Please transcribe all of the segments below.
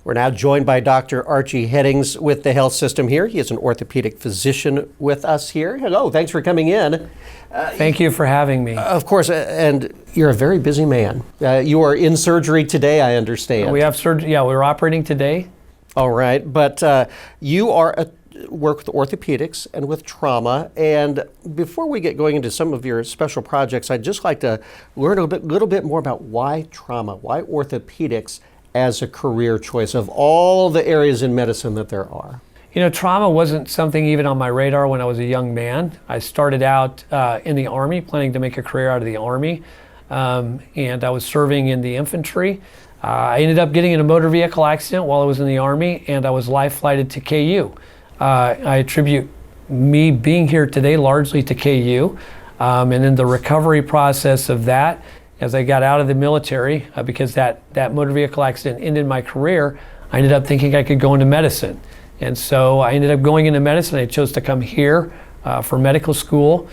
We're now joined by Dr. Archie Heddings with the health system here. He is an orthopedic physician with us here. Hello, thanks for coming in. Thank you for having me. Of course, and you're a very busy man. You are in surgery today, I understand. We have surgery, yeah, we're operating today. All right, but you work with orthopedics and with trauma. And before we get going into some of your special projects, I'd just like to learn a little bit more about why trauma, why orthopedics as a career choice of all the areas in medicine that there are. You know, trauma wasn't something even on my radar when I was a young man. I started out in the Army, planning to make a career out of the Army, and I was serving in the infantry. I ended up getting in a motor vehicle accident while I was in the Army, and I was life flighted to KU. I attribute me being here today largely to KU, and in the recovery process of that, as I got out of the military, because that motor vehicle accident ended my career, I ended up thinking I could go into medicine. And so I ended up going into medicine. I chose to come here for medical school.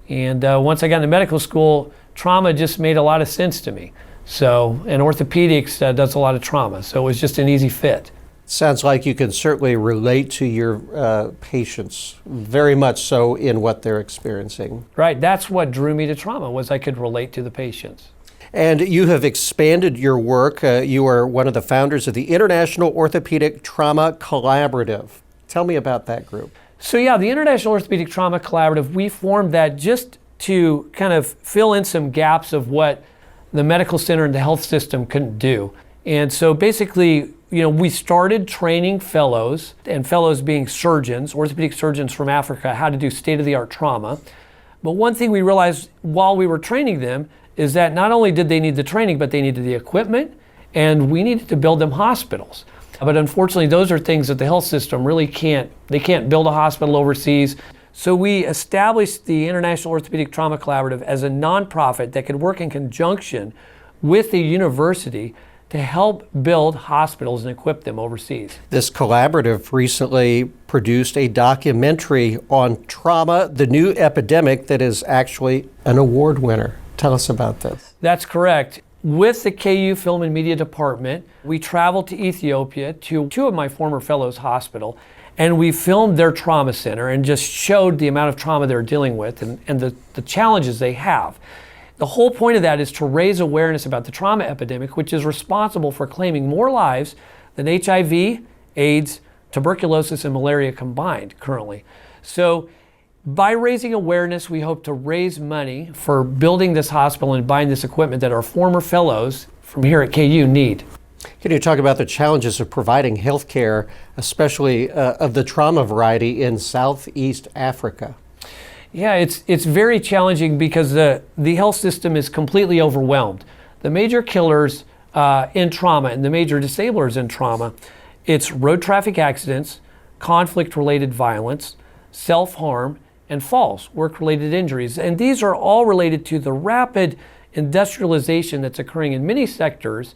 And once I got into medical school, trauma just made a lot of sense to me. So, and orthopedics does a lot of trauma. So it was just an easy fit. Sounds like you can certainly relate to your patients, very much so in what they're experiencing. Right, that's what drew me to trauma, was I could relate to the patients. And you have expanded your work. You are one of the founders of the International Orthopedic Trauma Collaborative. Tell me about that group. So yeah, the International Orthopedic Trauma Collaborative, we formed that just to kind of fill in some gaps of what the medical center and the health system couldn't do. And so basically, you know, we started training fellows, and fellows being surgeons, orthopedic surgeons from Africa, how to do state-of-the-art trauma. But one thing we realized while we were training them is that not only did they need the training, but they needed the equipment, and we needed to build them hospitals. But unfortunately, those are things that the health system really can't build a hospital overseas. So we established the International Orthopedic Trauma Collaborative as a nonprofit that could work in conjunction with the university to help build hospitals and equip them overseas. This collaborative recently produced a documentary on trauma, the new epidemic that is actually an award winner. Tell us about this. That's correct. With the KU Film and Media Department, we traveled to Ethiopia to two of my former fellows' hospital, and we filmed their trauma center and just showed the amount of trauma they're dealing with and the challenges they have. The whole point of that is to raise awareness about the trauma epidemic, which is responsible for claiming more lives than HIV, AIDS, tuberculosis, and malaria combined currently. So by raising awareness, we hope to raise money for building this hospital and buying this equipment that our former fellows from here at KU need. Can you talk about the challenges of providing health care, especially of the trauma variety in Southeast Africa? Yeah, it's very challenging because the health system is completely overwhelmed. The major killers in trauma and the major disablers in trauma, it's road traffic accidents, conflict-related violence, self-harm, and falls, work-related injuries. And these are all related to the rapid industrialization that's occurring in many sectors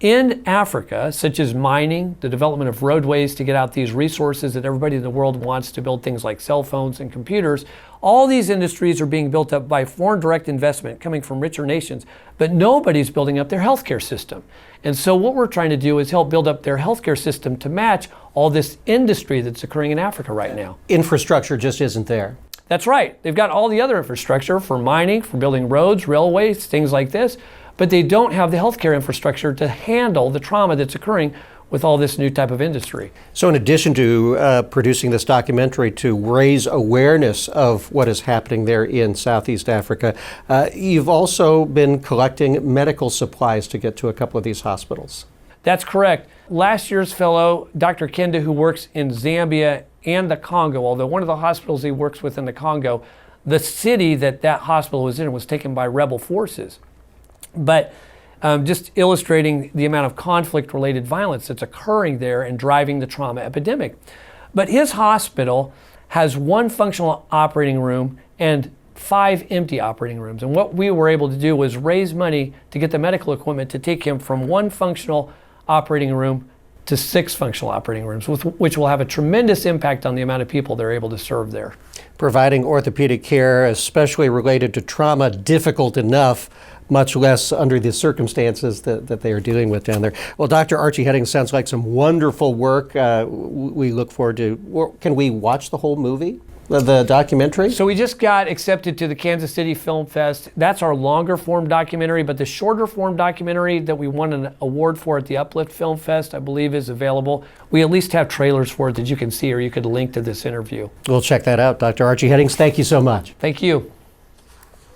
in Africa, such as mining, the development of roadways to get out these resources that everybody in the world wants to build things like cell phones and computers. All these industries are being built up by foreign direct investment coming from richer nations, but nobody's building up their healthcare system. And so what we're trying to do is help build up their healthcare system to match all this industry that's occurring in Africa right now. Infrastructure just isn't there. That's right. They've got all the other infrastructure for mining, for building roads, railways, things like this, but they don't have the healthcare infrastructure to handle the trauma that's occurring with all this new type of industry. So in addition to producing this documentary to raise awareness of what is happening there in Southeast Africa, you've also been collecting medical supplies to get to a couple of these hospitals. That's correct. Last year's fellow, Dr. Kenda, who works in Zambia and the Congo, although one of the hospitals he works with in the Congo, the city that hospital was in was taken by rebel forces. But just illustrating the amount of conflict-related violence that's occurring there and driving the trauma epidemic. But his hospital has one functional operating room and 5 empty operating rooms. And what we were able to do was raise money to get the medical equipment to take him from one functional operating room to 6 functional operating rooms, which will have a tremendous impact on the amount of people they're able to serve there. Providing orthopedic care, especially related to trauma, difficult enough, much less under the circumstances that they are dealing with down there. Well, Dr. Archie Heddings, sounds like some wonderful work. We look forward to, can we watch the whole movie? The documentary? So we just got accepted to the Kansas City Film Fest. That's our longer form documentary, but the shorter form documentary that we won an award for at the Uplift Film Fest, I believe, is available. We at least have trailers for it that you can see, or you could link to this interview. We'll check that out. Dr. Archie Heddings, thank you so much. Thank you.